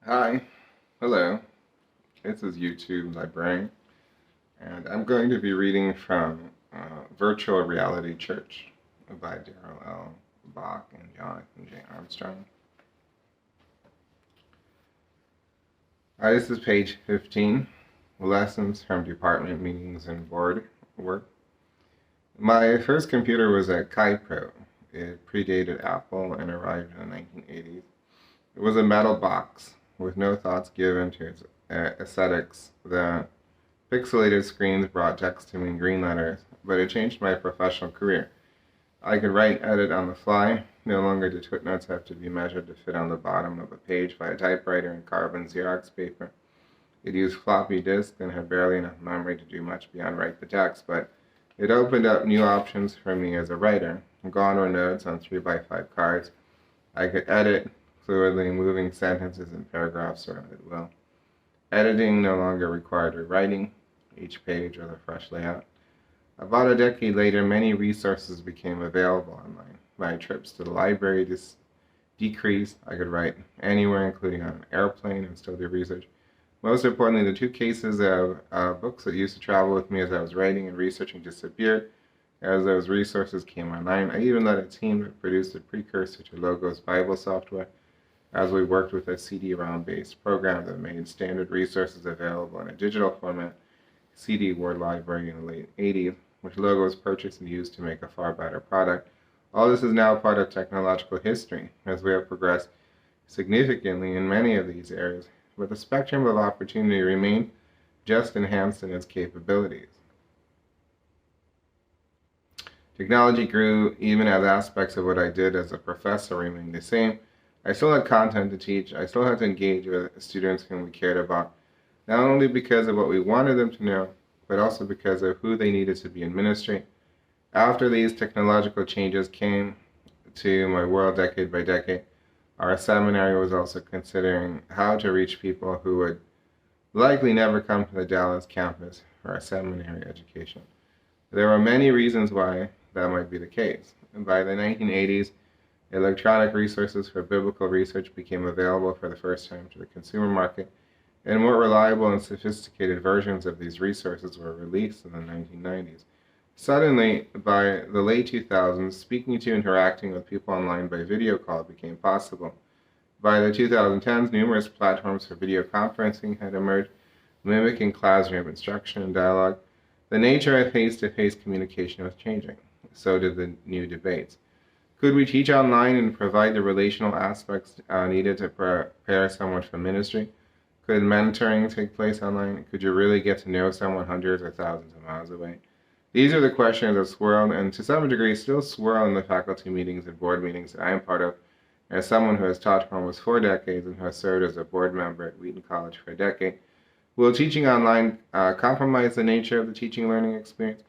Hi, hello. This is YouTube Librarian, and I'm going to be reading from Virtual Reality Church by Darrell L. Bach and Jonathan J. Armstrong. This is page 15, Lessons from Department Meetings and Board Work. My first computer was a Kai-Pro. It predated Apple and arrived in the 1980s. It was a metal box with no thoughts given to its aesthetics. The pixelated screens brought text to me in green letters, but it changed my professional career. I could write and edit on the fly. No longer did footnotes have to be measured to fit on the bottom of a page by a typewriter and carbon Xerox paper. It used floppy disks and had barely enough memory to do much beyond write the text, but it opened up new options for me as a writer. Gone were notes on 3x5 cards. I could edit fluidly, moving sentences and paragraphs around at will. Editing no longer required rewriting each page with a fresh layout. About a decade later, many resources became available online. My trips to the library decreased. I could write anywhere, including on an airplane, and still do research. Most importantly, the two cases of books that used to travel with me as I was writing and researching disappeared as those resources came online. I even led a team that produced a precursor to Logos Bible software, as we worked with a CD-ROM-based program that made standard resources available in a digital format, CD word library in the late 80s, which Logos purchased and used to make a far better product. All this is now part of technological history, as we have progressed significantly in many of these areas, but the spectrum of opportunity remained just enhanced in its capabilities. Technology grew even as aspects of what I did as a professor remained the same. I still had content to teach. I still had to engage with students whom we cared about, not only because of what we wanted them to know, but also because of who they needed to be in ministry. After these technological changes came to my world decade by decade, our seminary was also considering how to reach people who would likely never come to the Dallas campus for a seminary education. There were many reasons why that might be the case. And by the 1980s, electronic resources for biblical research became available for the first time to the consumer market, and more reliable and sophisticated versions of these resources were released in the 1990s. Suddenly, by the late 2000s, speaking to and interacting with people online by video call became possible. By the 2010s, numerous platforms for video conferencing had emerged, mimicking classroom instruction and dialogue. The nature of face-to-face communication was changing. So did the new debates. Could we teach online and provide the relational aspects needed to prepare someone for ministry? Could mentoring take place online? Could you really get to know someone hundreds or thousands of miles away? These are the questions that swirl and to some degree still swirl in the faculty meetings and board meetings that I am part of, as someone who has taught for almost 4 decades and who has served as a board member at Wheaton College for a decade. Will teaching online compromise the nature of the teaching learning experience?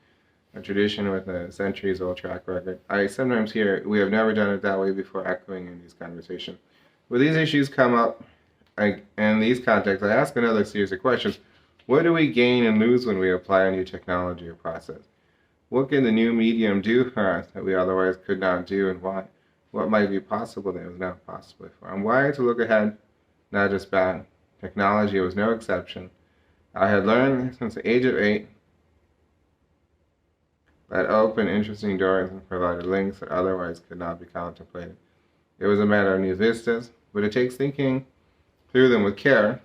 A tradition with a centuries-old track record. I sometimes hear, we have never done it that way before, echoing in these conversations. When these issues come up in these contexts, I ask another series of questions. What do we gain and lose when we apply a new technology or process? What can the new medium do for us that we otherwise could not do, and why? What might be possible that was not possible before? I'm wired to look ahead, not just back. Technology was no exception. I had learned since the age of 8 that opened interesting doors and provided links that otherwise could not be contemplated. It was a matter of new vistas, but it takes thinking through them with care.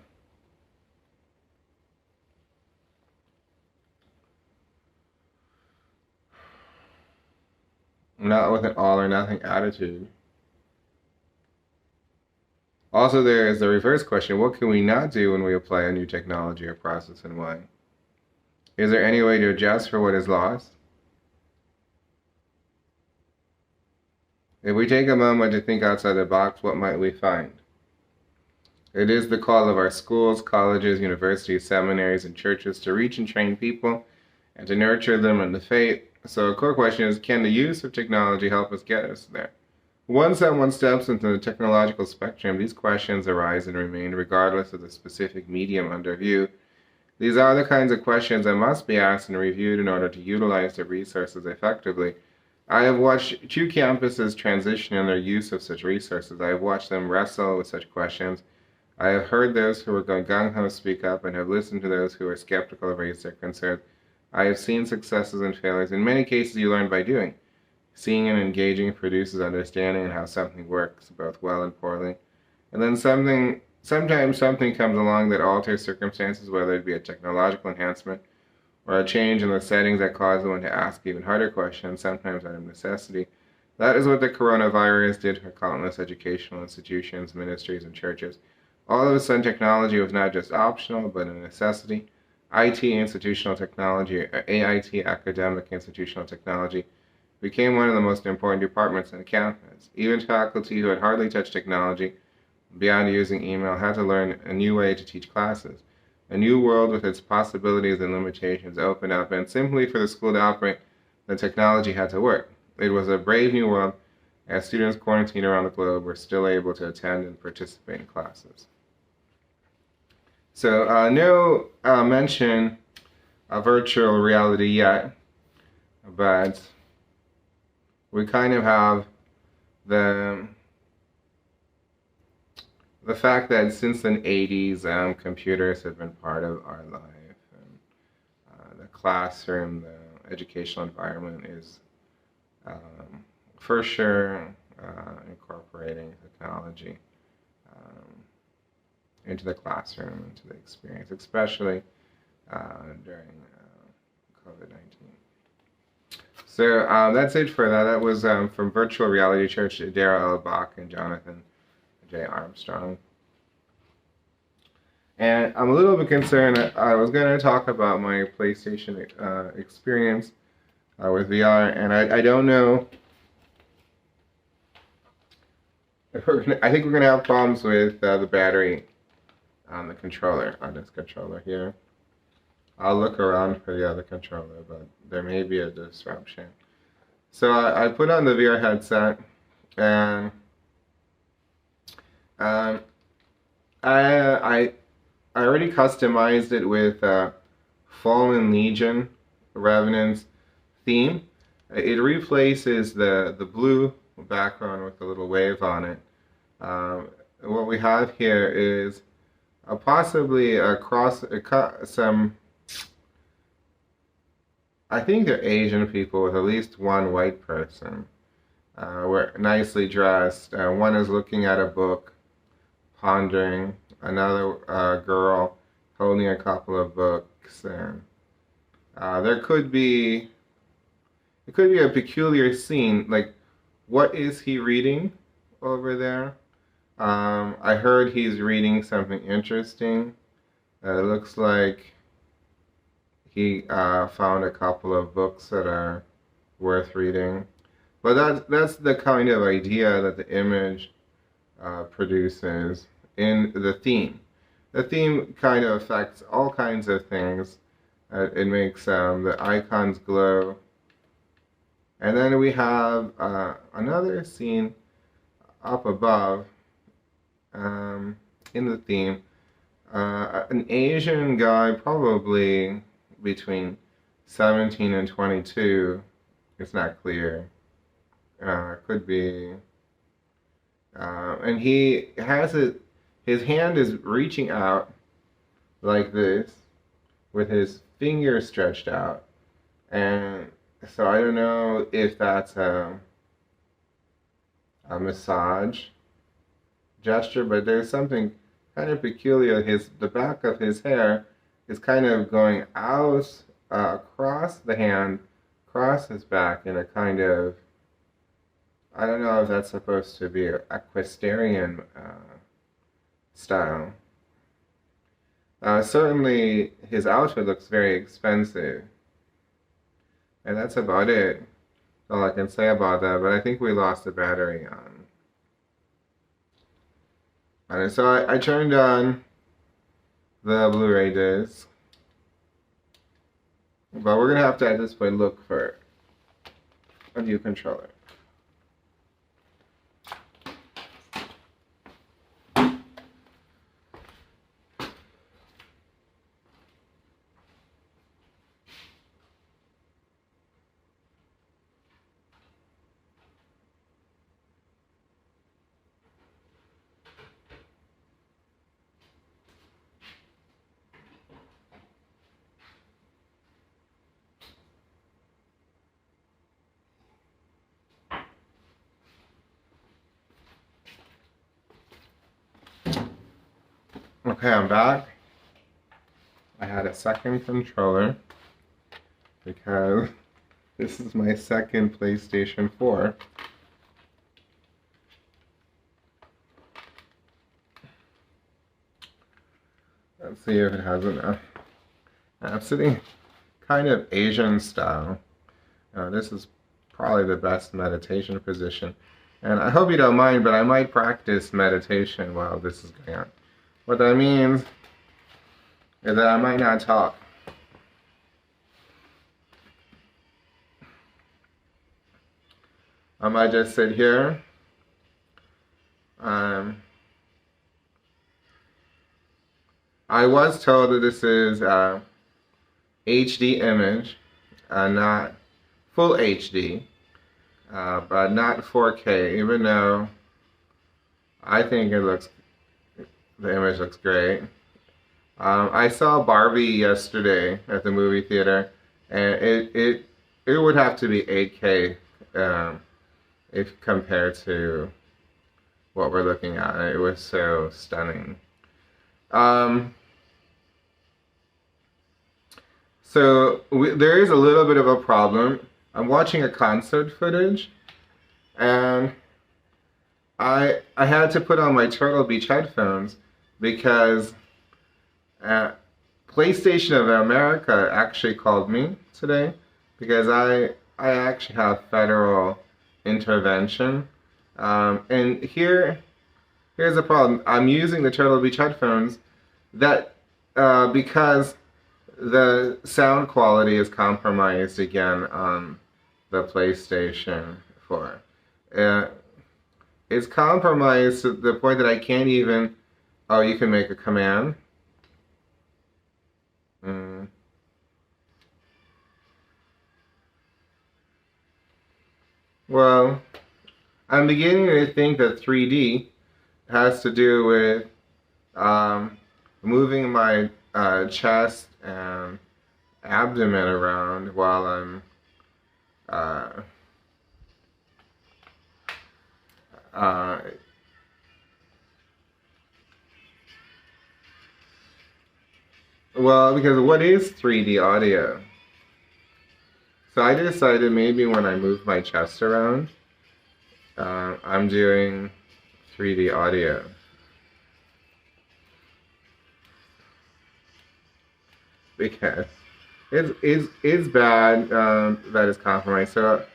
Not with an all or nothing attitude. Also, there is the reverse question: what can we not do when we apply a new technology or process, and why? Is there any way to adjust for what is lost? If we take a moment to think outside the box, what might we find? It is the call of our schools, colleges, universities, seminaries, and churches to reach and train people and to nurture them in the faith. So a core question is, can the use of technology help us get us there? Once someone steps into the technological spectrum, these questions arise and remain regardless of the specific medium under view. These are the kinds of questions that must be asked and reviewed in order to utilize the resources effectively. I have watched 2 campuses transition in their use of such resources. I have watched them wrestle with such questions. I have heard those who were going gung-ho speak up and have listened to those who were skeptical raise their concerns. I have seen successes and failures. In many cases, you learn by doing. Seeing and engaging produces understanding of how something works, both well and poorly. And then sometimes something comes along that alters circumstances, whether it be a technological enhancement or a change in the settings that cause one to ask even harder questions, sometimes out of necessity. That is what the coronavirus did for countless educational institutions, ministries, and churches. All of a sudden, technology was not just optional, but a necessity. IT, institutional technology, AIT, academic institutional technology, became one of the most important departments on campus. Even faculty who had hardly touched technology beyond using email had to learn a new way to teach classes. A new world with its possibilities and limitations opened up, and simply for the school to operate, the technology had to work. It was a brave new world, as students quarantined around the globe were still able to attend and participate in classes. So, no mention of virtual reality yet, but we kind of have the fact that since the 80s, computers have been part of our life, and the classroom, the educational environment is for sure incorporating technology into the classroom, into the experience, especially during COVID-19. So that's it for that. That was from Virtual Reality Church, Daryl L. Bach and Jonathan J. Armstrong. And I'm a little bit concerned. I was going to talk about my PlayStation experience with VR, and I don't know. I think we're going to have problems with the battery on the controller, on this controller here. I'll look around for the other controller, but there may be a disruption. So I put on the VR headset, and I already customized it with Fallen Legion Revenant's theme. It replaces the blue background with a little wave on it. What we have here is possibly some, I think they're Asian people with at least one white person. We're nicely dressed. One is looking at a book, pondering. Another girl holding a couple of books. And it could be a peculiar scene. Like, what is he reading over there? I heard he's reading something interesting. It looks like he found a couple of books that are worth reading. But that's the kind of idea that the image produces in the theme. The theme kind of affects all kinds of things. It makes the icons glow. And then we have another scene up above in the theme. An Asian guy, probably between 17 and 22, it's not clear. Could be. And he has his hand is reaching out like this with his finger stretched out. And so I don't know if that's a massage gesture, but there's something kind of peculiar. The back of his hair is kind of going out across the hand, across his back in a kind of, I don't know if that's supposed to be equestrian style. Certainly his outfit looks very expensive. And that's about it. All I can say about that, but I think we lost the battery on. And so I turned on the Blu-ray disc. But we're going to have to, at this point, look for a new controller. Okay, I'm back. I had a second controller because this is my second PlayStation 4. Let's see if it has enough. I'm sitting kind of Asian style. This is probably the best meditation position. And I hope you don't mind, but I might practice meditation while this is going on. What that means is that I might not talk. I might just sit here. I was told that this is HD image, not full HD, but not 4K, even though I think the image looks great. I saw Barbie yesterday at the movie theater, and it would have to be 8K if compared to what we're looking at. It was so stunning. There is a little bit of a problem. I'm watching a concert footage, and I had to put on my Turtle Beach headphones because PlayStation of America actually called me today because I actually have federal intervention, and here's the problem. I'm using the Turtle Beach headphones because the sound quality is compromised again on the PlayStation 4. It's compromised to the point that I can't even. Oh, you can make a command. Well, I'm beginning to think that 3D has to do with moving my chest and abdomen around while I'm well, because what is 3D audio? So I decided maybe when I move my chest around, I'm doing 3D audio. Because it's bad that it's compromised. So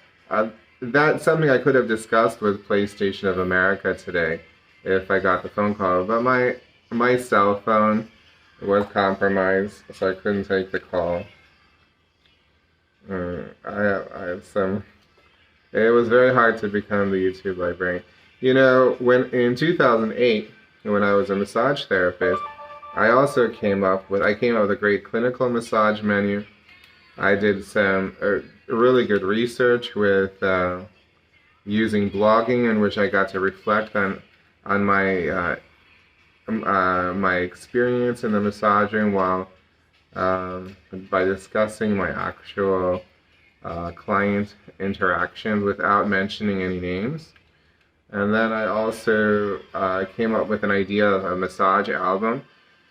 that's something I could have discussed with PlayStation of America today if I got the phone call. But my cell phone was compromised, so I couldn't take the call. I have some. It was very hard to become the YouTube librarian. You know, when in 2008, when I was a massage therapist, I came up with a great clinical massage menu. I did some really good research with using blogging, in which I got to reflect on my experience in the massage room while by discussing my actual client interactions without mentioning any names. And then I also came up with an idea of a massage album.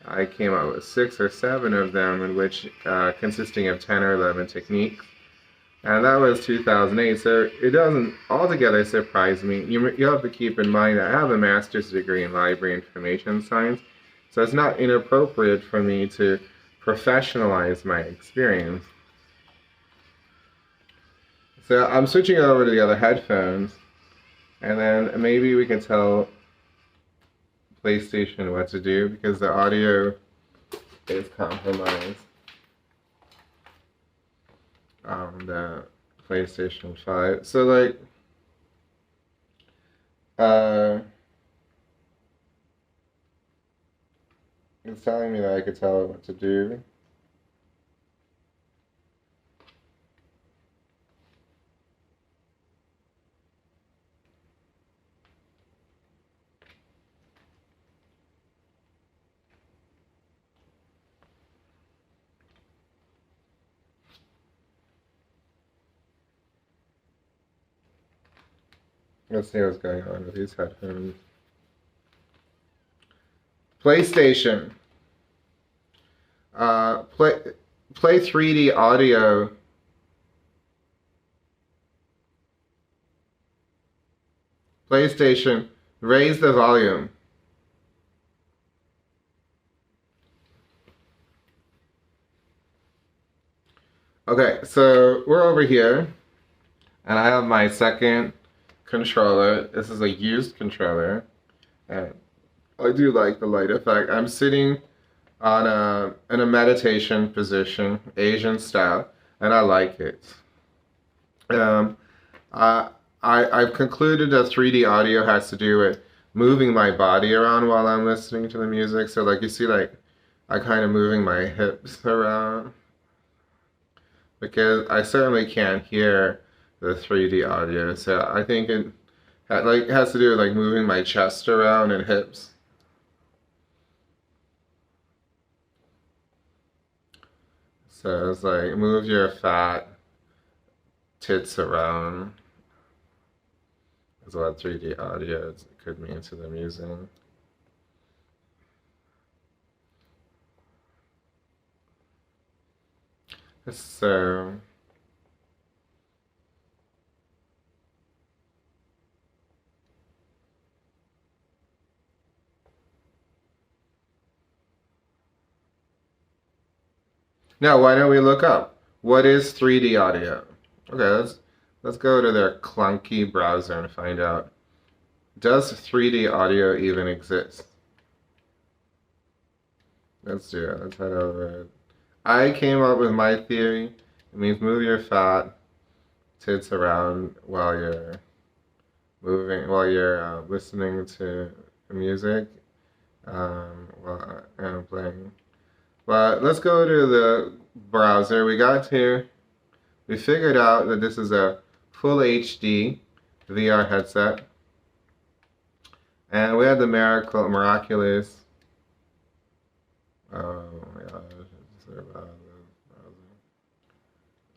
I came up with 6 or 7 of them, in which consisting of 10 or 11 techniques. And that was 2008, so it doesn't altogether surprise me. You have to keep in mind that I have a master's degree in library information science, so it's not inappropriate for me to professionalize my experience. So I'm switching over to the other headphones, and then maybe we can tell PlayStation what to do because the audio is compromised on the PlayStation 5. So like it's telling me that I could tell it what to do. Let's see what's going on with these headphones. PlayStation. Play 3D audio. PlayStation, raise the volume. Okay, so we're over here, and I have my second controller. This is a used controller, and I do like the light effect. I'm sitting on in a meditation position, Asian style, and I like it. Um, I, I've concluded that 3D audio has to do with moving my body around while I'm listening to the music. So like you see, like I kind of moving my hips around because I certainly can't hear the 3D audio. So I think it has to do with like moving my chest around and hips. So it's like move your fat tits around is what 3D audio could mean to the music. So now why don't we look up what is 3D audio? Okay, let's go to their clunky browser and find out. Does 3D audio even exist? Let's do it. Let's head over. I came up with my theory. It means move your fat tits around while you're listening to music and playing. But let's go to the browser. We figured out that this is a full HD VR headset. And we had the miraculous. Oh my gosh.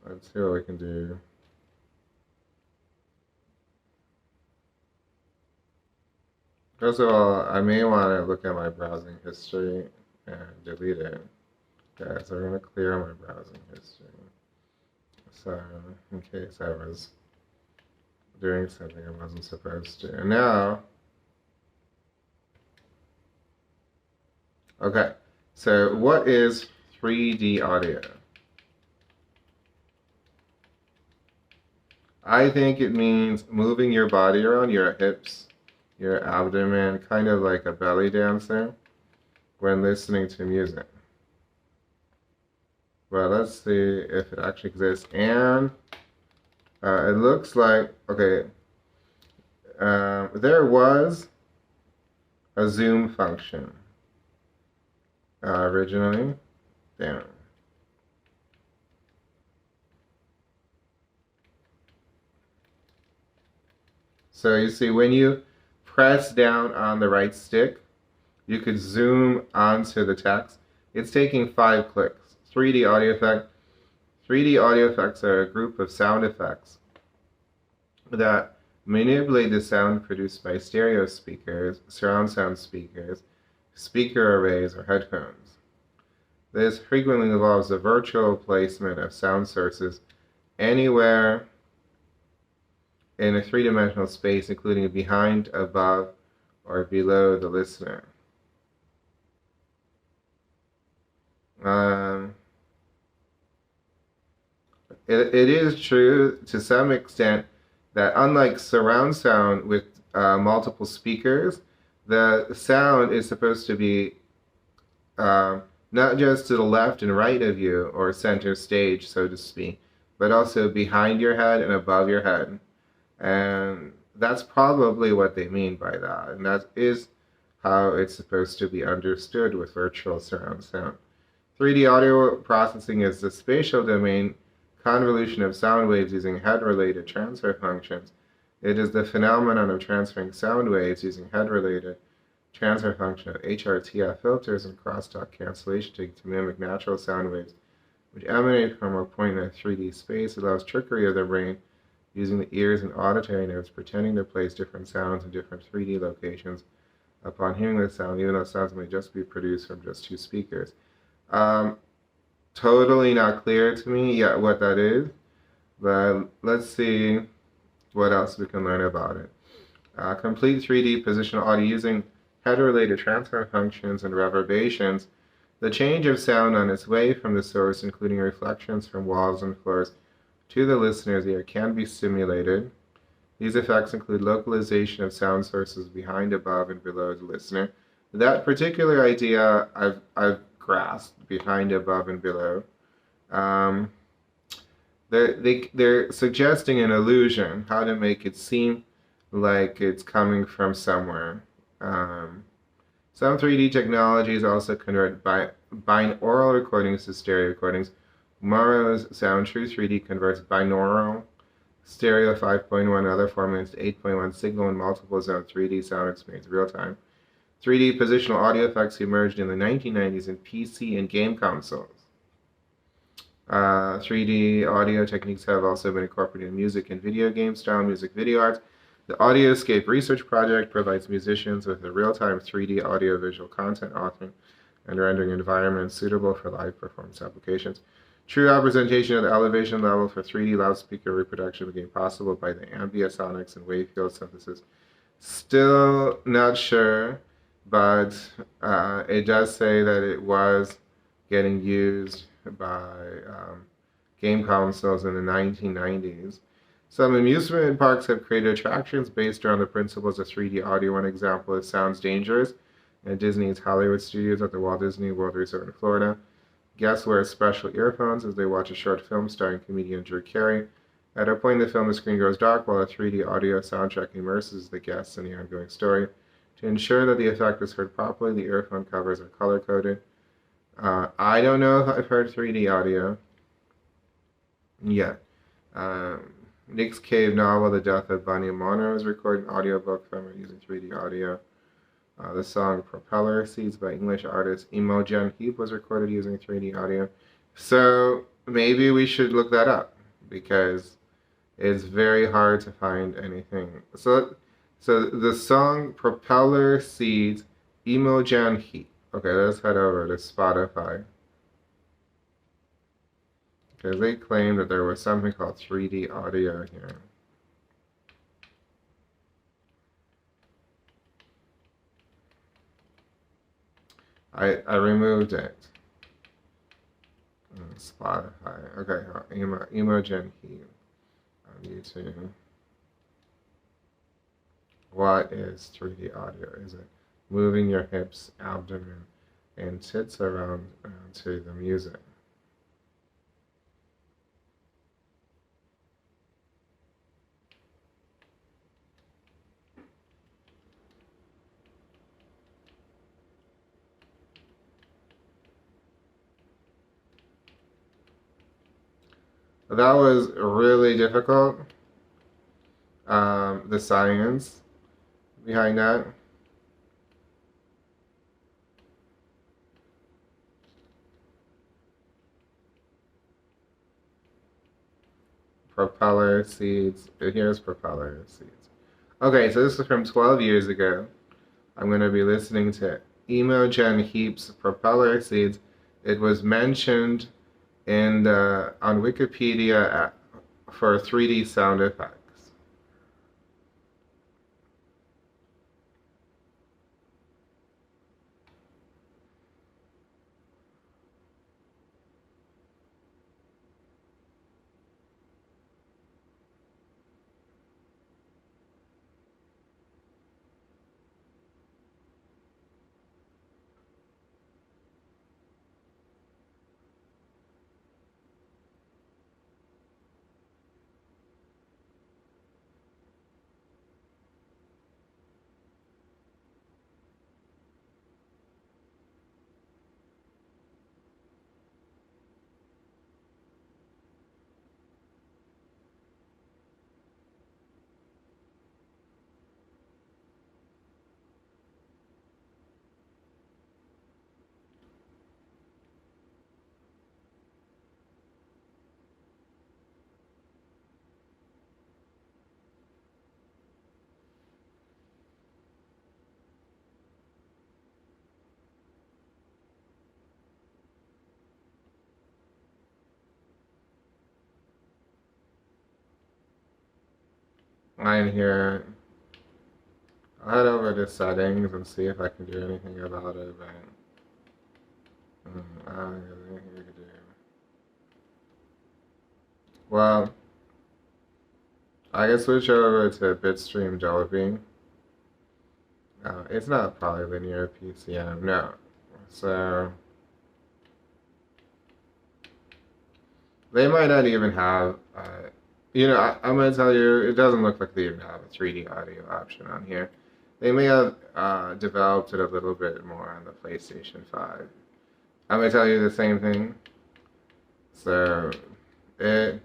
Let's see what we can do. First of all, I may want to look at my browsing history and delete it. Okay, so we're going to clear my browsing history. So, in case I was doing something I wasn't supposed to. And now, okay, so what is 3D audio? I think it means moving your body around, your hips, your abdomen, kind of like a belly dancer when listening to music. Well, let's see if it actually exists. And it looks like, okay, there was a zoom function originally. Damn. So you see, when you press down on the right stick, you could zoom onto the text. It's taking 5 clicks. 3D audio effect. 3D audio effects are a group of sound effects that manipulate the sound produced by stereo speakers, surround sound speakers, speaker arrays, or headphones. This frequently involves the virtual placement of sound sources anywhere in a three-dimensional space, including behind, above, or below the listener. It is true to some extent that unlike surround sound with multiple speakers, the sound is supposed to be not just to the left and right of you or center stage, so to speak, but also behind your head and above your head. And that's probably what they mean by that. And that is how it's supposed to be understood with virtual surround sound. 3D audio processing is the spatial domain convolution of sound waves using head-related transfer functions. It is the phenomenon of transferring sound waves using head-related transfer function of HRTF filters and crosstalk cancellation to mimic natural sound waves, which emanate from a point in a 3D space. It allows trickery of the brain using the ears and auditory nerves, pretending to place different sounds in different 3D locations upon hearing the sound, even though sounds may just be produced from just two speakers. Um, Totally not clear to me yet what that is, but let's see what else we can learn about it. Complete 3D positional audio using head-related transfer functions and reverberations. The change of sound on its way from the source, including reflections from walls and floors, to the listener's ear can be simulated. These effects include localization of sound sources behind, above, and below the listener. That particular idea I've grasped, behind, above, and below. Um, they're suggesting an illusion, how to make it seem like it's coming from somewhere. Um, some 3D technologies also convert binaural recordings to stereo recordings. Morrow's Sound True 3D converts binaural stereo 5.1 other formats to 8.1 signal and multiple zone 3D sound experience real time. 3D positional audio effects emerged in the 1990s in PC and game consoles. 3D audio techniques have also been incorporated in music and video game style music video arts. The Audioscape Research Project provides musicians with a real-time 3D audio-visual content authoring and rendering environments suitable for live performance applications. True representation at the elevation level for 3D loudspeaker reproduction became possible by the ambiasonics and wave field synthesis. Still not sure, but it does say that it was getting used by game consoles in the 1990s. Some amusement parks have created attractions based around the principles of 3D audio. One example is Sounds Dangerous at Disney's Hollywood Studios at the Walt Disney World Resort in Florida. Guests wear special earphones as they watch a short film starring comedian Drew Carey. At a point in the film, the screen goes dark while a 3D audio soundtrack immerses the guests in the ongoing story. To ensure that the effect is heard properly, the earphone covers are color-coded. I don't know if I've heard 3D audio yet. Nick's Cave novel, The Death of Bunny Monroe, is recorded an audiobook from it using 3D audio. The song Propeller Seeds by English artist Imogen Heap was recorded using 3D audio. So maybe we should look that up because it's very hard to find anything. So the song Propeller Seeds, Imogen Heap. Okay, let's head over to Spotify. Because they claim that there was something called 3D audio here. I removed it. Spotify. Okay, Imogen Heap on YouTube. What is 3D audio? Is it moving your hips, abdomen, and tits around to the music? That was really difficult. The science behind that. Propeller seeds. Here's propeller seeds. Okay, so this is from 12 years ago. I'm going to be listening to Imogen Heap's Propeller Seeds. It was mentioned in on Wikipedia for 3D sound effects. I'm here. I'll head over to settings and see if I can do anything about it, but I don't think there's anything we can do. Well, I can switch over to Bitstream Dolby. It's not probably linear PCM, no. So they might not even have, I'm going to tell you, it doesn't look like they even have a 3D audio option on here. They may have developed it a little bit more on the PlayStation 5. I'm going to tell you the same thing. So, that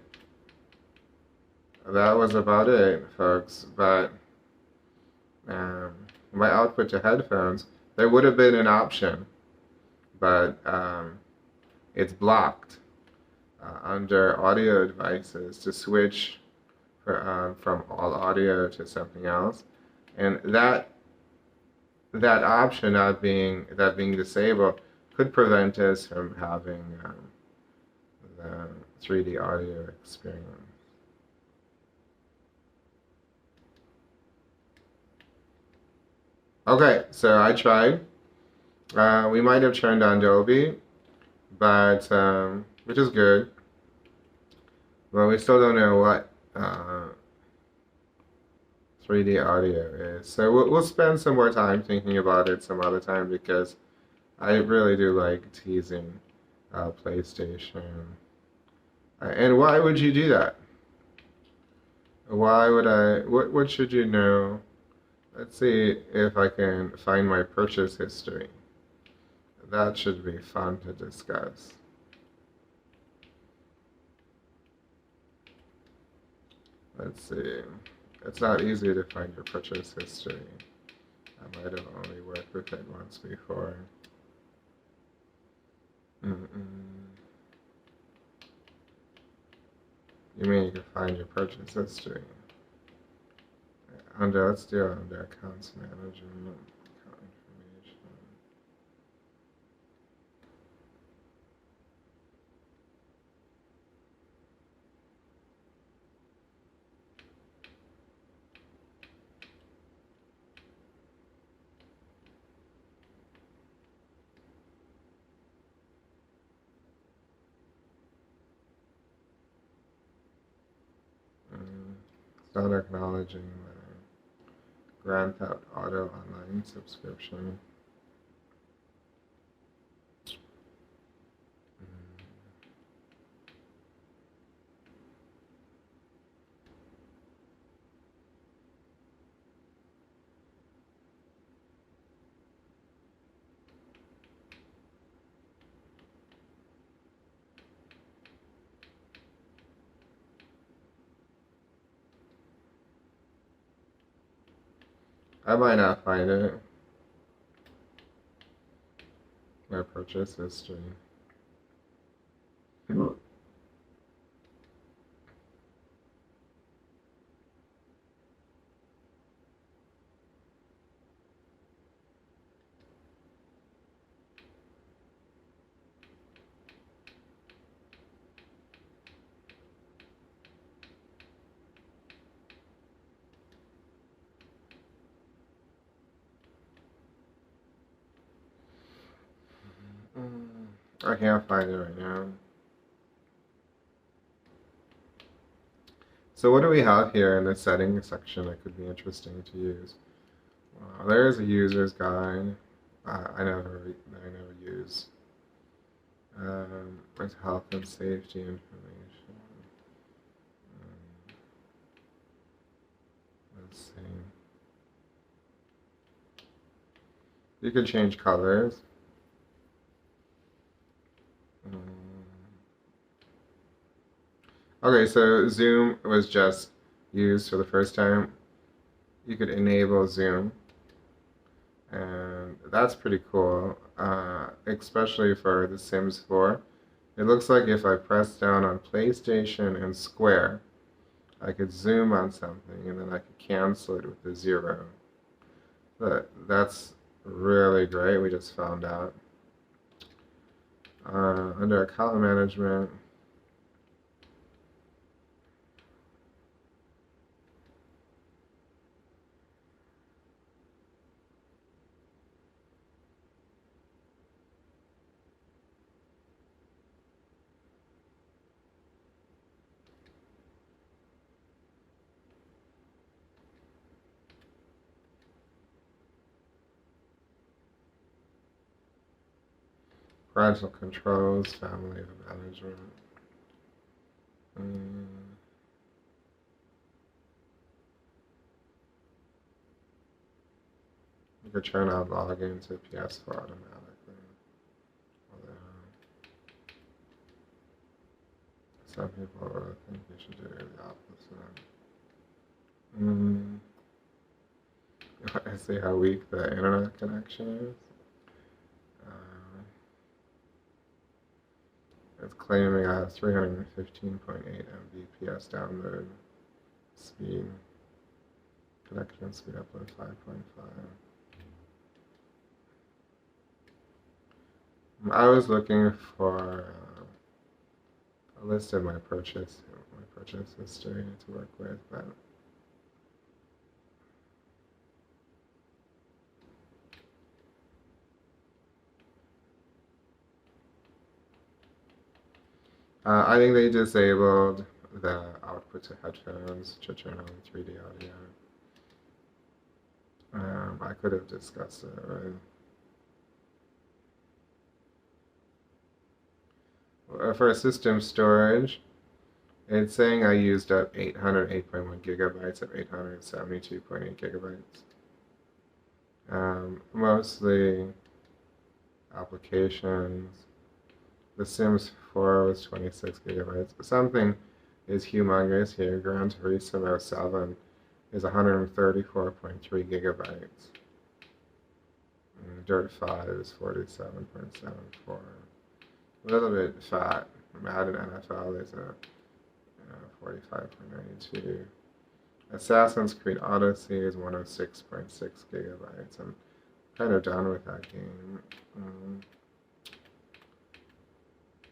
was about it, folks. But my output to headphones, there would have been an option, but it's blocked under audio devices to switch from all audio to something else, and that option not being disabled could prevent us from having the 3D audio experience. Okay, so I tried. We might have turned on Dolby, but which is good. But we still don't know what 3D audio is. So we'll spend some more time thinking about it some other time, because I really do like teasing PlayStation. And why would you do that? Why would I? What should you know? Let's see if I can find my purchase history. That should be fun to discuss. Let's see. It's not easy to find your purchase history. I might have only worked with it once before. You mean you can find your purchase history? Let's do it under accounts management, account information. It's not acknowledging the Grand Theft Auto Online subscription. I might not find it. My purchase history. I can't find it right now. So what do we have here in the settings section that could be interesting to use? There's a user's guide. I never use. It's health and safety information. Let's see. You can change colors. Okay, so Zoom was just used for the first time. You could enable Zoom, and that's pretty cool, especially for The Sims 4. It looks like if I press down on PlayStation and Square, I could zoom on something and then I could cancel it with the 0. But that's really great, we just found out. Under account management, parental controls, family management. You could turn on login to PS4 automatically. Although some people think you should do the opposite. I see how weak the internet connection is. It's claiming I have 315.8 Mbps download speed. Connection speed upload 5.5. I was looking for a list of my purchase history to work with, but I think they disabled the output to headphones to turn on 3D audio. I could have discussed it, right? For system storage, it's saying I used up 808.1 gigabytes of 872.8 gigabytes. Mostly applications. The Sims 4 was 26 gigabytes. Something is humongous here. Gran Turismo 7 is 134.3 gigabytes. Dirt 5 is 47.74. A little bit fat. Madden NFL is a 45.92. Assassin's Creed Odyssey is 106.6 gigabytes. I'm kind of done with that game.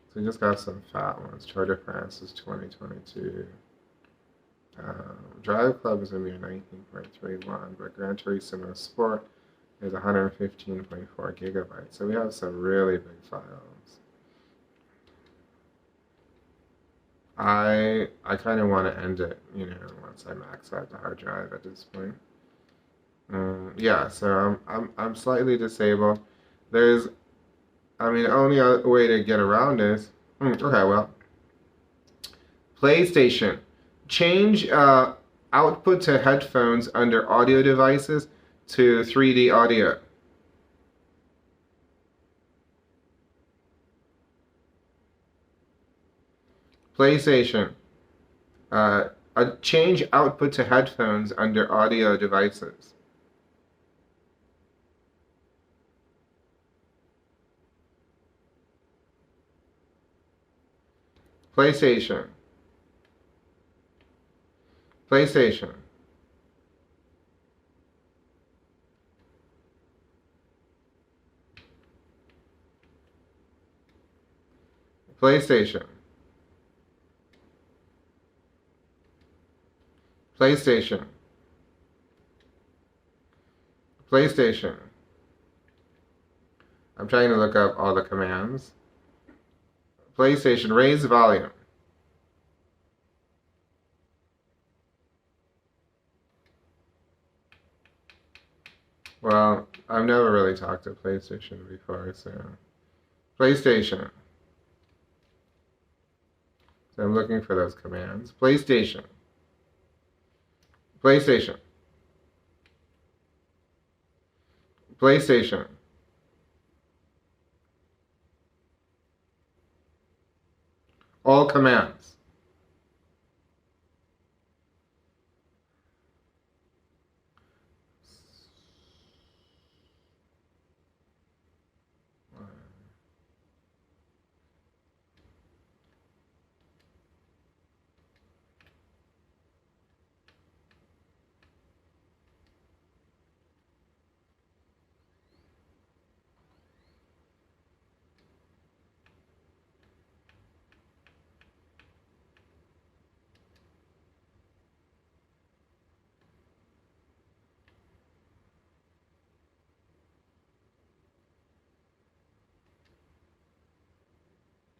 So we just got some fat ones. Tour de France is 2022. Drive Club is a mere 19.31, but Gran Turismo Sport is 115.4 gigabytes. So we have some really big files. I kind of want to end it, once I max out the hard drive at this point. Yeah, so I'm slightly disabled. The only other way to get around this. Okay, well, PlayStation, change output to headphones under audio devices to 3D audio. PlayStation, change output to headphones under audio devices. PlayStation. PlayStation. PlayStation. PlayStation. PlayStation. I'm trying to look up all the commands. PlayStation, raise volume. Well, I've never really talked to PlayStation before, so. PlayStation. So I'm looking for those commands. PlayStation. PlayStation. PlayStation. All commands.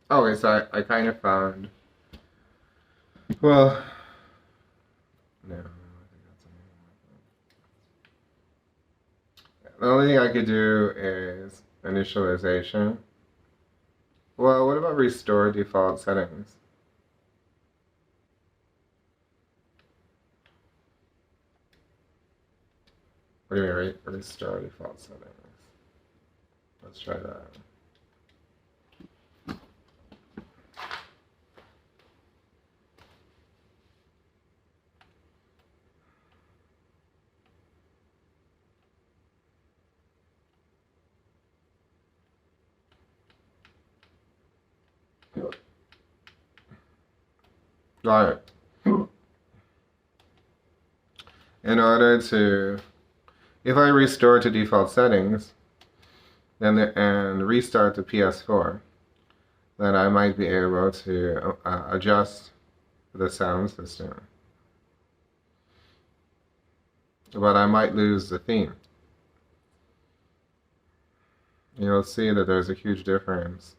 Okay, so I kind of found. Well, no. The only thing I could do is initialization. Well, what about restore default settings? What do you mean, restore default settings? Let's try that. All right. In order to, if I restore to default settings, then and restart the PS4, then I might be able to adjust the sound system. But I might lose the theme. You'll see that there's a huge difference.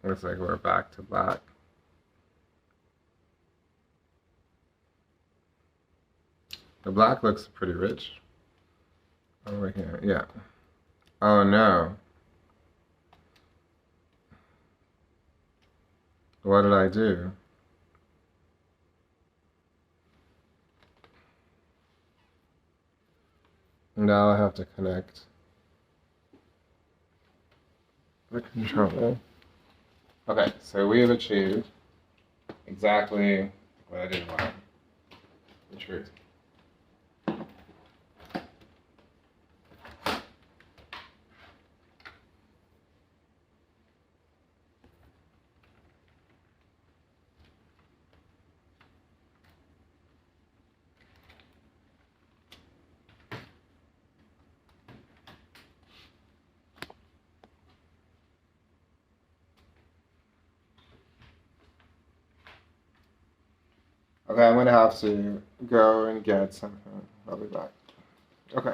Looks like we're back to black. The black looks pretty rich. Over here, yeah. Oh no. What did I do? Now I have to connect the controller. Okay, so we have achieved exactly what I didn't want. The truth. Okay, I'm gonna have to go and get something. I'll be back. Okay.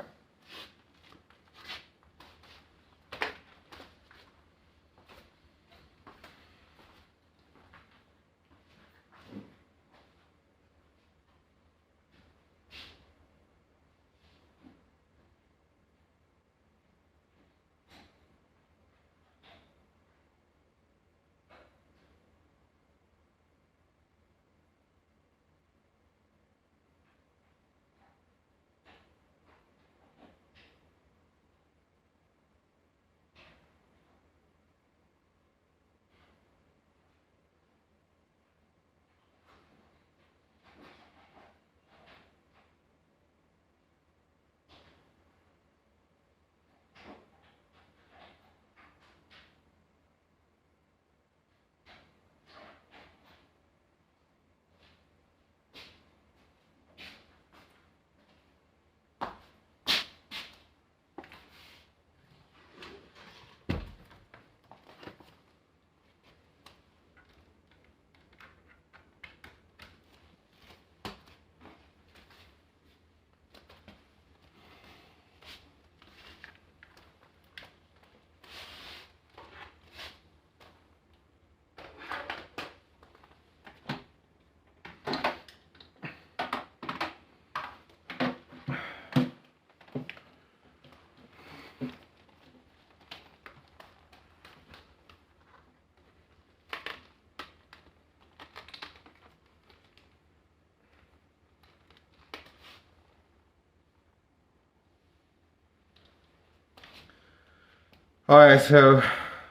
Alright, so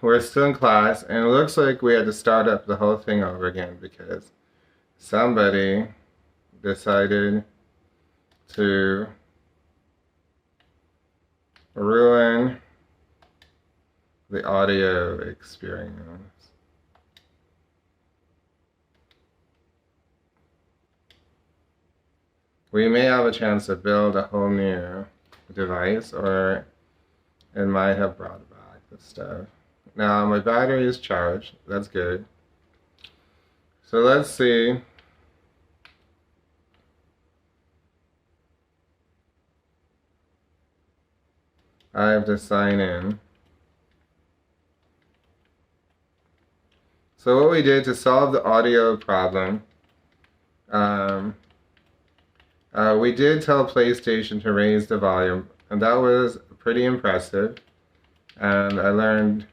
we're still in class, and it looks like we had to start up the whole thing over again because somebody decided to ruin the audio experience. we may have a chance to build a whole new device, or it might have brought back the stuff. Now my battery is charged. That's good. So let's see. I have to sign in. So what we did to solve the audio problem, we did tell PlayStation to raise the volume, and that was pretty impressive. And I learned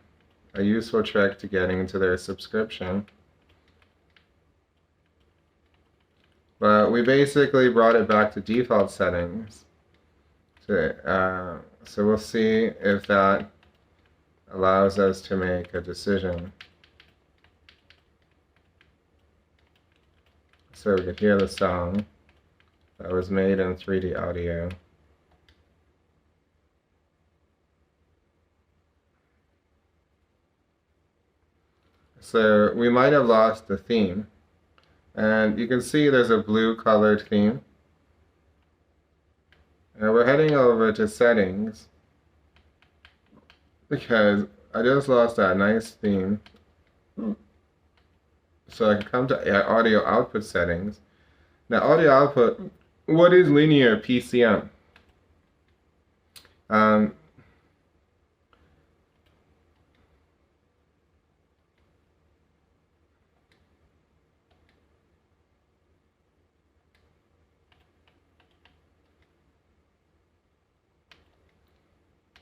a useful trick to getting into their subscription. But we basically brought it back to default settings. So we'll see if that allows us to make a decision. So we could hear the song that was made in 3D audio. So we might have lost the theme. And you can see there's a blue colored theme. And we're heading over to settings because I just lost that nice theme. So I can come to audio output settings. Now audio output, what is linear PCM?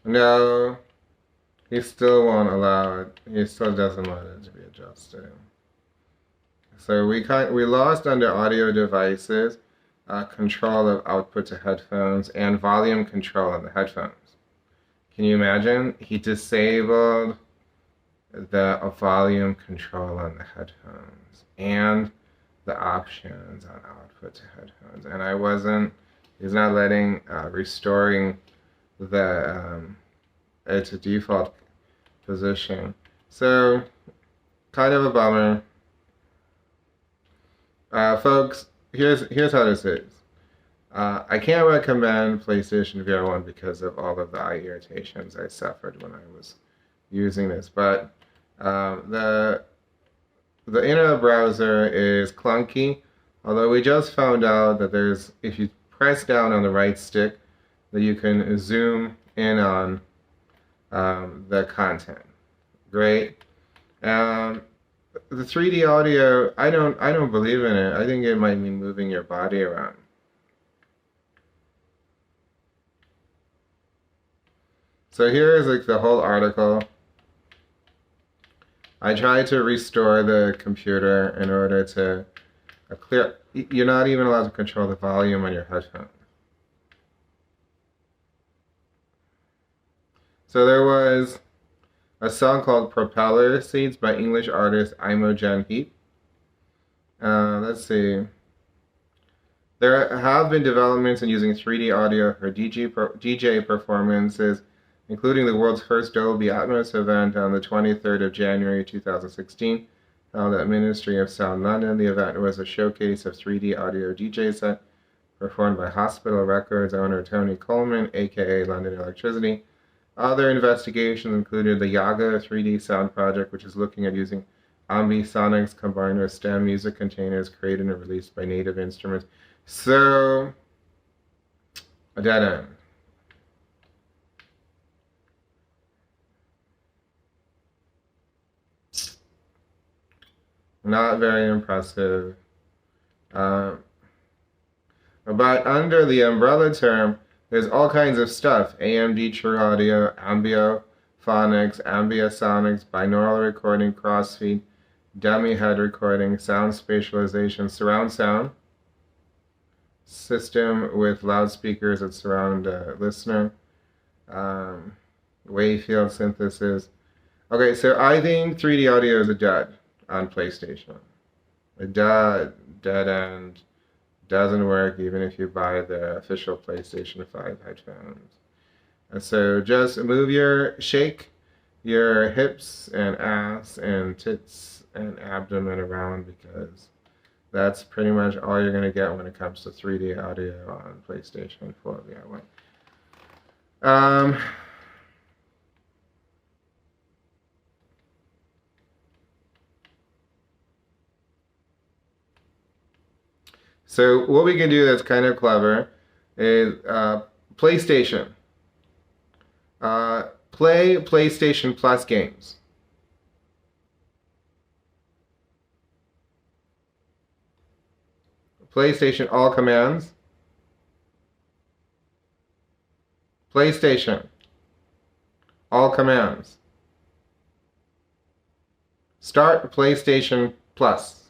No, he still won't allow it. He still doesn't want it to be adjusted. So we lost under audio devices control of output to headphones and volume control on the headphones. Can you imagine? He disabled the volume control on the headphones and the options on output to headphones. And he's not letting restoring the it's a default position. So kind of a bummer. Folks, here's how this is. I can't recommend PlayStation VR 1 because of all of the eye irritations I suffered when I was using this. But the internet browser is clunky. Although we just found out that if you press down on the right stick, that you can zoom in on the content. Great. The 3D audio, I don't believe in it. I think it might mean moving your body around. So here is like the whole article. I tried to restore the computer in order to clear. You're not even allowed to control the volume on your headphones. So there was a song called Propeller Seeds by English artist Imogen Heap. Let's see. There have been developments in using 3D audio for DJ performances, including the world's first Dolby Atmos event on the 23rd of January 2016, held at Ministry of Sound London. The event was a showcase of 3D audio DJ set performed by Hospital Records owner Tony Coleman, aka London Electricity. Other investigations included the Yaga 3D sound project, which is looking at using ambisonics combined with STEM music containers created and released by Native Instruments. So, a dead end. Not very impressive. But under the umbrella term, there's all kinds of stuff. AMD True Audio, Ambio Phonics, Ambiosonics, binaural recording, crossfeed, dummy head recording, sound spatialization, surround sound, system with loudspeakers that surround a listener, wave field synthesis. Okay, so I think 3D audio is a dud on PlayStation. A dead end. Doesn't work even if you buy the official PlayStation 5 headphones. And so just shake your hips and ass and tits and abdomen around because That's pretty much all you're going to get when it comes to 3D audio on PlayStation 4 VR1. So what we can do that's kind of clever is PlayStation. Play PlayStation Plus games. PlayStation all commands. PlayStation all commands. Start PlayStation Plus.